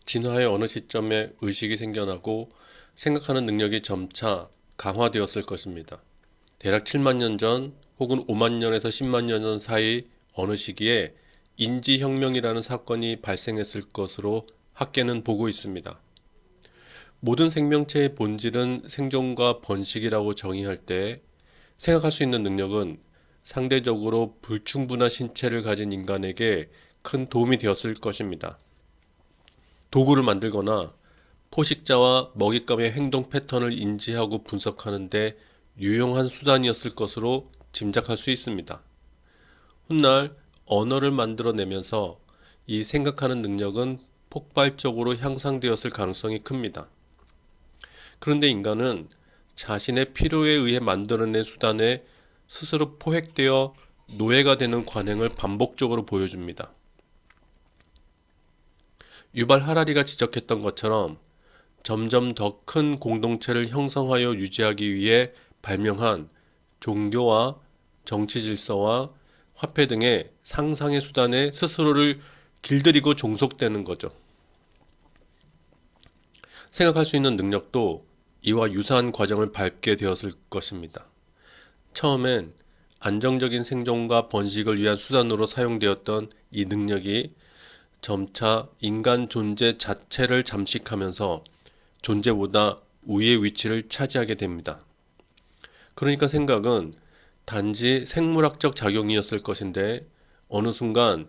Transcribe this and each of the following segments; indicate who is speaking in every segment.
Speaker 1: 진화의 어느 시점에 의식이 생겨나고 생각하는 능력이 점차 강화되었을 것입니다. 대략 7만 년 전 혹은 5만 년에서 10만 년 전 사이 어느 시기에 인지혁명이라는 사건이 발생했을 것으로 학계는 보고 있습니다. 모든 생명체의 본질은 생존과 번식이라고 정의할 때 생각할 수 있는 능력은 상대적으로 불충분한 신체를 가진 인간에게 큰 도움이 되었을 것입니다. 도구를 만들거나 포식자와 먹잇감의 행동 패턴을 인지하고 분석하는 데 유용한 수단이었을 것으로 짐작할 수 있습니다. 훗날 언어를 만들어내면서 이 생각하는 능력은 폭발적으로 향상되었을 가능성이 큽니다. 그런데 인간은 자신의 필요에 의해 만들어낸 수단에 스스로 포획되어 노예가 되는 관행을 반복적으로 보여줍니다. 유발 하라리가 지적했던 것처럼 점점 더 큰 공동체를 형성하여 유지하기 위해 발명한 종교와 정치 질서와 화폐 등의 상상의 수단에 스스로를 길들이고 종속되는 거죠. 생각할 수 있는 능력도 이와 유사한 과정을 밟게 되었을 것입니다. 처음엔 안정적인 생존과 번식을 위한 수단으로 사용되었던 이 능력이 점차 인간 존재 자체를 잠식하면서 존재보다 우위의 위치를 차지하게 됩니다. 그러니까 생각은 단지 생물학적 작용이었을 것인데 어느 순간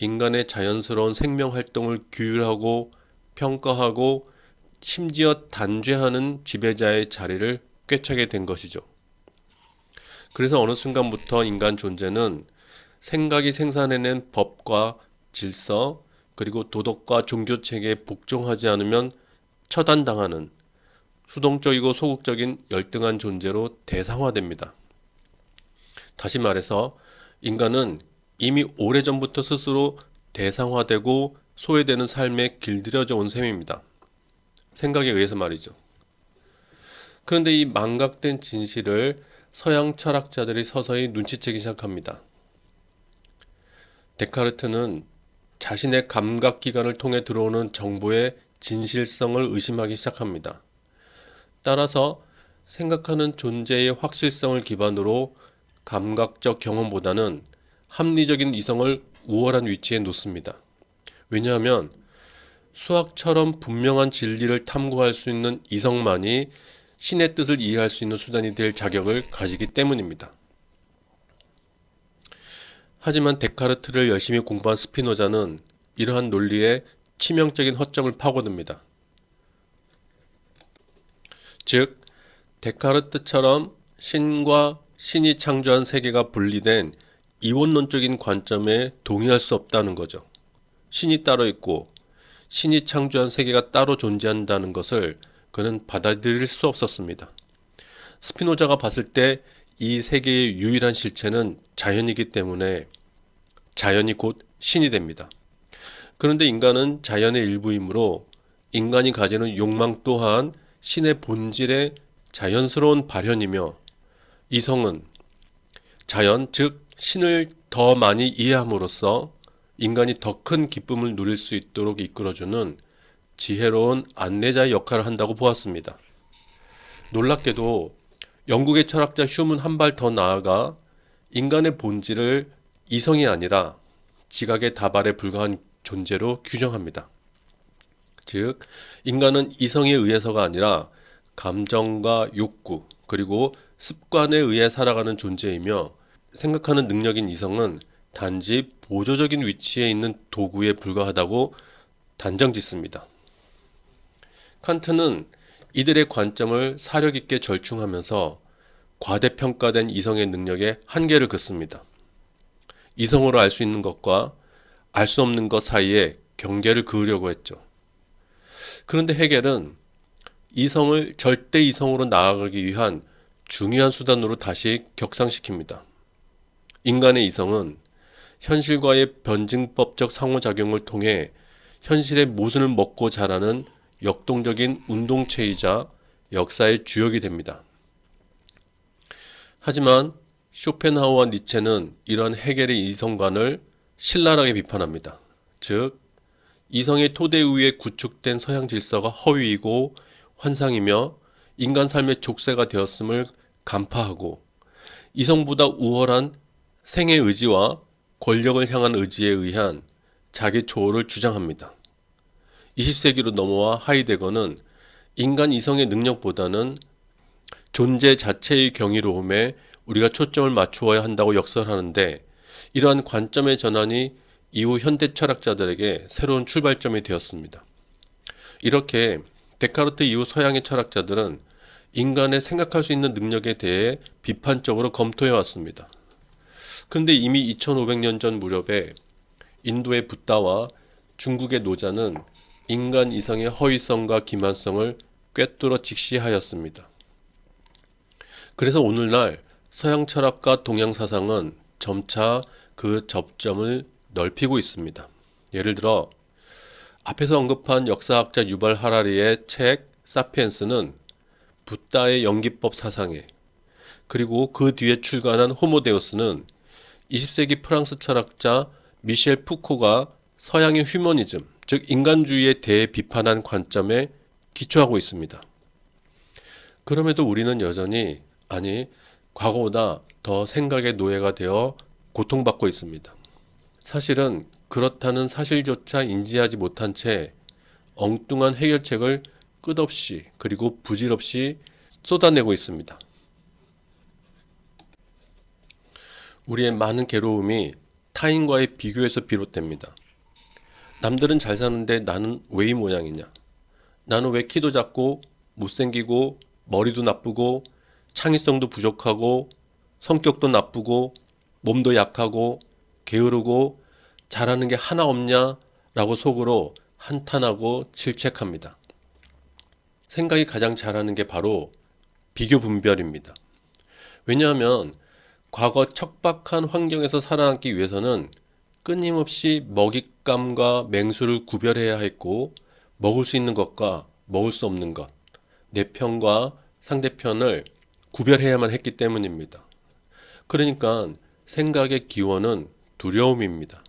Speaker 1: 인간의 자연스러운 생명 활동을 규율하고 평가하고 심지어 단죄하는 지배자의 자리를 꿰차게 된 것이죠. 그래서 어느 순간부터 인간 존재는 생각이 생산해낸 법과 질서 그리고 도덕과 종교 체계에 복종하지 않으면 처단당하는 수동적이고 소극적인 열등한 존재로 대상화됩니다. 다시 말해서 인간은 이미 오래전부터 스스로 대상화되고 소외되는 삶에 길들여져 온 셈입니다. 생각에 의해서 말이죠. 그런데 이 망각된 진실을 서양 철학자들이 서서히 눈치채기 시작합니다. 데카르트는 자신의 감각기관을 통해 들어오는 정보의 진실성을 의심하기 시작합니다. 따라서 생각하는 존재의 확실성을 기반으로 감각적 경험보다는 합리적인 이성을 우월한 위치에 놓습니다. 왜냐하면 수학처럼 분명한 진리를 탐구할 수 있는 이성만이 신의 뜻을 이해할 수 있는 수단이 될 자격을 가지기 때문입니다. 하지만 데카르트를 열심히 공부한 스피노자는 이러한 논리에 치명적인 허점을 파고듭니다. 즉, 데카르트처럼 신과 신이 창조한 세계가 분리된 이원론적인 관점에 동의할 수 없다는 거죠. 신이 따로 있고 신이 창조한 세계가 따로 존재한다는 것을 그는 받아들일 수 없었습니다. 스피노자가 봤을 때 이 세계의 유일한 실체는 자연이기 때문에 자연이 곧 신이 됩니다. 그런데 인간은 자연의 일부이므로 인간이 가지는 욕망 또한 신의 본질의 자연스러운 발현이며 이성은 자연, 즉 신을 더 많이 이해함으로써 인간이 더 큰 기쁨을 누릴 수 있도록 이끌어주는 지혜로운 안내자의 역할을 한다고 보았습니다. 놀랍게도 영국의 철학자 휴문 한 발 더 나아가 인간의 본질을 이성이 아니라 지각의 다발에 불과한 존재로 규정합니다. 즉, 인간은 이성에 의해서가 아니라 감정과 욕구, 그리고 습관에 의해 살아가는 존재이며 생각하는 능력인 이성은 단지 보조적인 위치에 있는 도구에 불과하다고 단정짓습니다. 칸트는 이들의 관점을 사력 있게 절충하면서 과대평가된 이성의 능력에 한계를 긋습니다. 이성으로 알 수 있는 것과 알 수 없는 것 사이에 경계를 그으려고 했죠. 그런데 헤겔은 이성을 절대 이성으로 나아가기 위한 중요한 수단으로 다시 격상시킵니다. 인간의 이성은 현실과의 변증법적 상호작용을 통해 현실의 모순을 먹고 자라는 역동적인 운동체이자 역사의 주역이 됩니다. 하지만 쇼펜하우어와 니체는 이러한 헤겔의 이성관을 신랄하게 비판합니다. 즉, 이성의 토대 위에 구축된 서양 질서가 허위이고 환상이며 인간 삶의 족쇄가 되었음을 간파하고 이성보다 우월한 생의 의지와 권력을 향한 의지에 의한 자기 초월을 주장합니다. 20세기로 넘어와 하이데거는 인간 이성의 능력보다는 존재 자체의 경이로움에 우리가 초점을 맞추어야 한다고 역설하는데, 이러한 관점의 전환이 이후 현대 철학자들에게 새로운 출발점이 되었습니다. 이렇게 데카르트 이후 서양의 철학자들은 인간의 생각할 수 있는 능력에 대해 비판적으로 검토해 왔습니다. 그런데 이미 2500년 전 무렵에 인도의 붓다와 중국의 노자는 인간 이성의 허위성과 기만성을 꿰뚫어 직시하였습니다. 그래서 오늘날 서양 철학과 동양 사상은 점차 그 접점을 넓히고 있습니다. 예를 들어 앞에서 언급한 역사학자 유발 하라리의 책 사피엔스는 붓다의 연기법 사상에, 그리고 그 뒤에 출간한 호모데우스는 20세기 프랑스 철학자 미셸 푸코가 서양의 휴머니즘, 즉 인간주의에 대해 비판한 관점에 기초하고 있습니다. 그럼에도 우리는 여전히, 과거보다 더 생각의 노예가 되어 고통받고 있습니다. 사실은 그렇다는 사실조차 인지하지 못한 채 엉뚱한 해결책을 끝없이 그리고 부질없이 쏟아내고 있습니다. 우리의 많은 괴로움이 타인과의 비교에서 비롯됩니다. 남들은 잘 사는데 나는 왜 이 모양이냐? 나는 왜 키도 작고 못생기고 머리도 나쁘고 창의성도 부족하고 성격도 나쁘고 몸도 약하고 게으르고 잘하는 게 하나 없냐? 라고 속으로 한탄하고 질책합니다. 생각이 가장 잘하는 게 바로 비교 분별입니다. 왜냐하면 과거 척박한 환경에서 살아남기 위해서는 끊임없이 먹잇감과 맹수를 구별해야 했고, 먹을 수 있는 것과 먹을 수 없는 것, 내 편과 상대편을 구별해야만 했기 때문입니다. 그러니까 생각의 기원은 두려움입니다.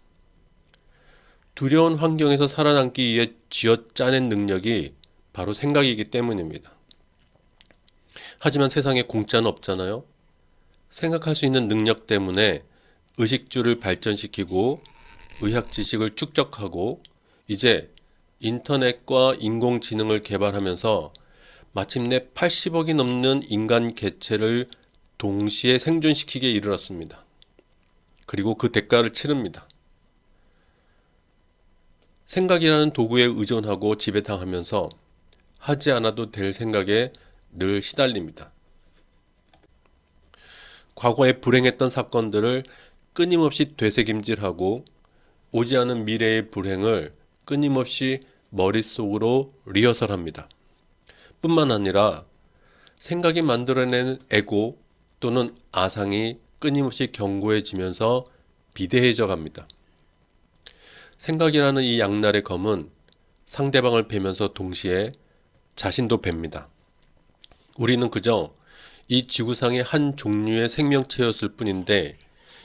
Speaker 1: 두려운 환경에서 살아남기 위해 쥐어짜낸 능력이 바로 생각이기 때문입니다. 하지만 세상에 공짜는 없잖아요. 생각할 수 있는 능력 때문에 의식주를 발전시키고 의학 지식을 축적하고 이제 인터넷과 인공지능을 개발하면서 마침내 80억이 넘는 인간 개체를 동시에 생존시키기에 이르렀습니다. 그리고 그 대가를 치릅니다. 생각이라는 도구에 의존하고 지배당하면서 하지 않아도 될 생각에 늘 시달립니다. 과거에 불행했던 사건들을 끊임없이 되새김질하고 오지 않은 미래의 불행을 끊임없이 머릿속으로 리허설합니다. 뿐만 아니라 생각이 만들어내는 에고 또는 아상이 끊임없이 견고해지면서 비대해져 갑니다. 생각이라는 이 양날의 검은 상대방을 베면서 동시에 자신도 뱁니다. 우리는 그저 이 지구상의 한 종류의 생명체였을 뿐인데,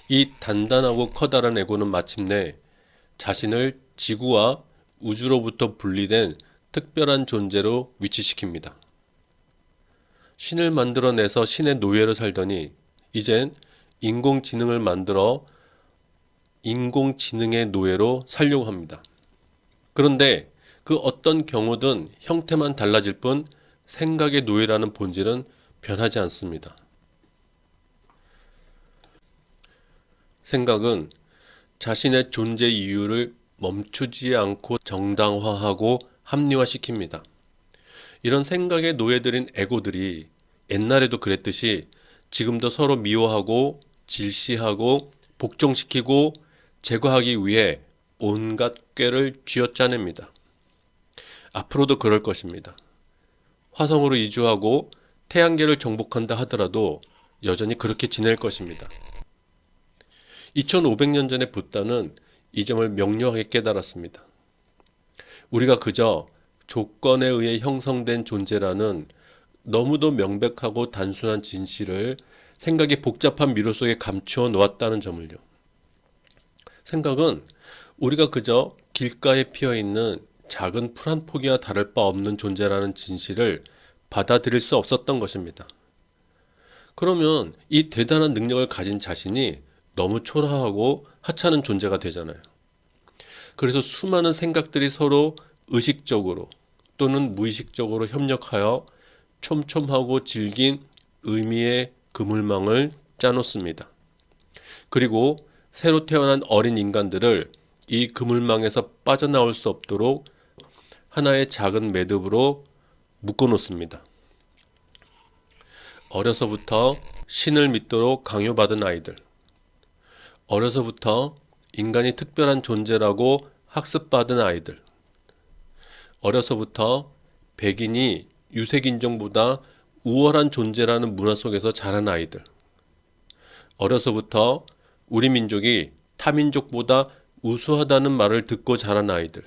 Speaker 1: 이 단단하고 커다란 에고는 마침내 자신을 지구와 우주로부터 분리된 특별한 존재로 위치시킵니다. 신을 만들어내서 신의 노예로 살더니 이젠 인공지능을 만들어 인공지능의 노예로 살려고 합니다. 그런데 그 어떤 경우든 형태만 달라질 뿐 생각의 노예라는 본질은 변하지 않습니다. 생각은 자신의 존재 이유를 멈추지 않고 정당화하고 합리화시킵니다. 이런 생각의 노예들인 에고들이 옛날에도 그랬듯이 지금도 서로 미워하고 질시하고 복종시키고 제거하기 위해 온갖 꾀를 쥐어짜냅니다. 앞으로도 그럴 것입니다. 화성으로 이주하고 태양계를 정복한다 하더라도 여전히 그렇게 지낼 것입니다. 2500년 전의 붓다는 이 점을 명료하게 깨달았습니다. 우리가 그저 조건에 의해 형성된 존재라는 너무도 명백하고 단순한 진실을 생각의 복잡한 미로 속에 감추어 놓았다는 점을요. 생각은 우리가 그저 길가에 피어있는 작은 풀 한 포기와 다를 바 없는 존재라는 진실을 받아들일 수 없었던 것입니다. 그러면 이 대단한 능력을 가진 자신이 너무 초라하고 하찮은 존재가 되잖아요. 그래서 수많은 생각들이 서로 의식적으로 또는 무의식적으로 협력하여 촘촘하고 질긴 의미의 그물망을 짜놓습니다. 그리고 새로 태어난 어린 인간들을 이 그물망에서 빠져나올 수 없도록 하나의 작은 매듭으로 묶어놓습니다. 어려서부터 신을 믿도록 강요받은 아이들, 어려서부터 인간이 특별한 존재라고 학습받은 아이들, 어려서부터 백인이 유색인종보다 우월한 존재라는 문화 속에서 자란 아이들, 어려서부터 우리 민족이 타민족보다 우수하다는 말을 듣고 자란 아이들,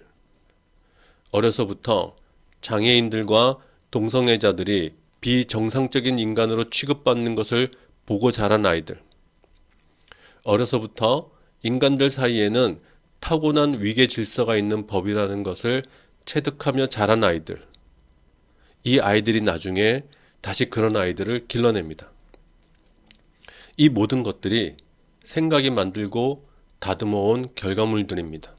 Speaker 1: 어려서부터 장애인들과 동성애자들이 비정상적인 인간으로 취급받는 것을 보고 자란 아이들, 어려서부터 인간들 사이에는 타고난 위계 질서가 있는 법이라는 것을 체득하며 자란 아이들, 이 아이들이 나중에 다시 그런 아이들을 길러냅니다. 이 모든 것들이 생각이 만들고 다듬어온 결과물들입니다.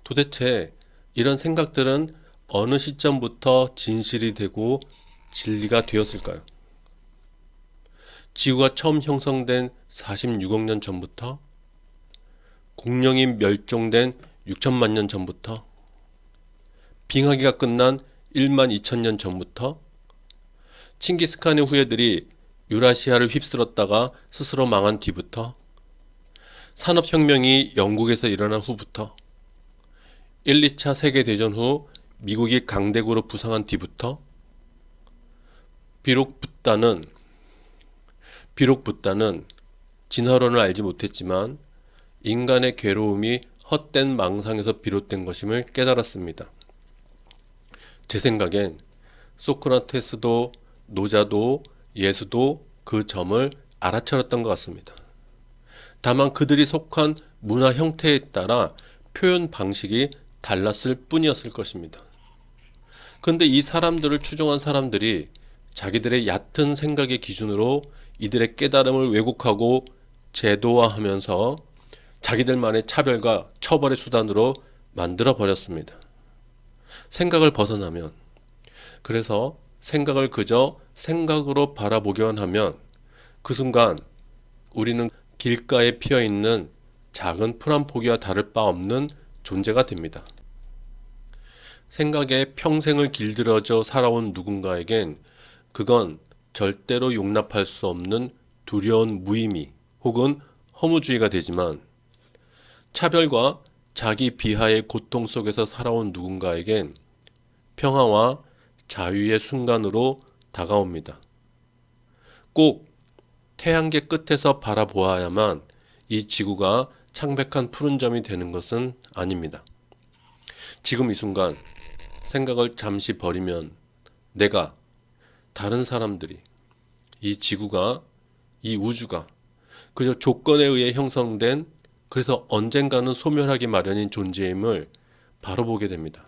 Speaker 1: 도대체 이런 생각들은 어느 시점부터 진실이 되고 진리가 되었을까요? 지구가 처음 형성된 46억 년 전부터? 공룡이 멸종된 6천만 년 전부터? 빙하기가 끝난 1만 2천 년 전부터? 칭기스칸의 후예들이 유라시아를 휩쓸었다가 스스로 망한 뒤부터? 산업혁명이 영국에서 일어난 후부터? 1, 2차 세계대전 후 미국이 강대국으로 부상한 뒤부터? 비록 붓다는 진화론을 알지 못했지만 인간의 괴로움이 헛된 망상에서 비롯된 것임을 깨달았습니다. 제 생각엔 소크라테스도 노자도 예수도 그 점을 알아차렸던 것 같습니다. 다만 그들이 속한 문화 형태에 따라 표현 방식이 달랐을 뿐이었을 것입니다. 그런데 이 사람들을 추종한 사람들이 자기들의 얕은 생각의 기준으로 이들의 깨달음을 왜곡하고 제도화하면서 자기들만의 차별과 처벌의 수단으로 만들어 버렸습니다. 생각을 벗어나면, 그래서 생각을 그저 생각으로 바라보기만 하면 그 순간 우리는 길가에 피어있는 작은 풀 한 포기와 다를 바 없는 존재가 됩니다. 생각에 평생을 길들여져 살아온 누군가에겐 그건 절대로 용납할 수 없는 두려운 무의미 혹은 허무주의가 되지만, 차별과 자기 비하의 고통 속에서 살아온 누군가에겐 평화와 자유의 순간으로 다가옵니다. 꼭 태양계 끝에서 바라보아야만 이 지구가 창백한 푸른 점이 되는 것은 아닙니다. 지금 이 순간 생각을 잠시 버리면 내가, 다른 사람들이, 이 지구가, 이 우주가 그저 조건에 의해 형성된, 그래서 언젠가는 소멸하기 마련인 존재임을 바로 보게 됩니다.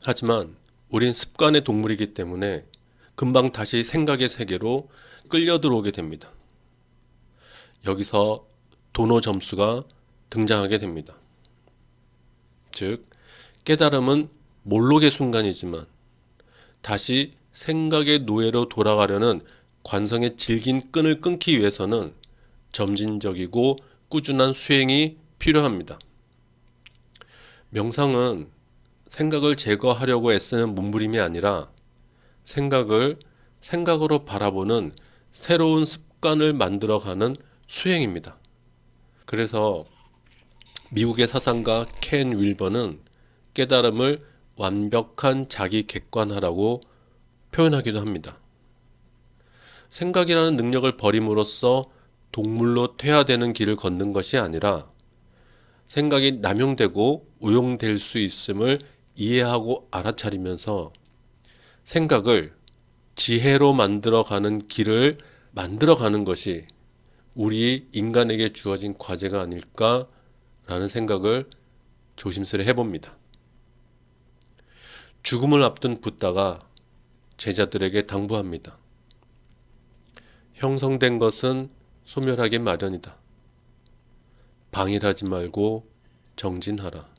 Speaker 1: 하지만 우린 습관의 동물이기 때문에 금방 다시 생각의 세계로 끌려 들어오게 됩니다. 여기서 도노 점수가 등장하게 됩니다. 즉, 깨달음은 몰록의 순간이지만 다시 생각의 노예로 돌아가려는 관성의 질긴 끈을 끊기 위해서는 점진적이고 꾸준한 수행이 필요합니다. 명상은 생각을 제거하려고 애쓰는 몸부림이 아니라 생각을 생각으로 바라보는 새로운 습관을 만들어가는 수행입니다. 그래서 미국의 사상가 켄 윌버는 깨달음을 완벽한 자기 객관화라고 표현하기도 합니다. 생각이라는 능력을 버림으로써 동물로 퇴화되는 길을 걷는 것이 아니라 생각이 남용되고 오용될 수 있음을 이해하고 알아차리면서 생각을 지혜로 만들어가는 길을 만들어가는 것이 우리 인간에게 주어진 과제가 아닐까라는 생각을 조심스레 해봅니다. 죽음을 앞둔 붓다가 제자들에게 당부합니다. 형성된 것은 소멸하기 마련이다. 방일하지 말고 정진하라.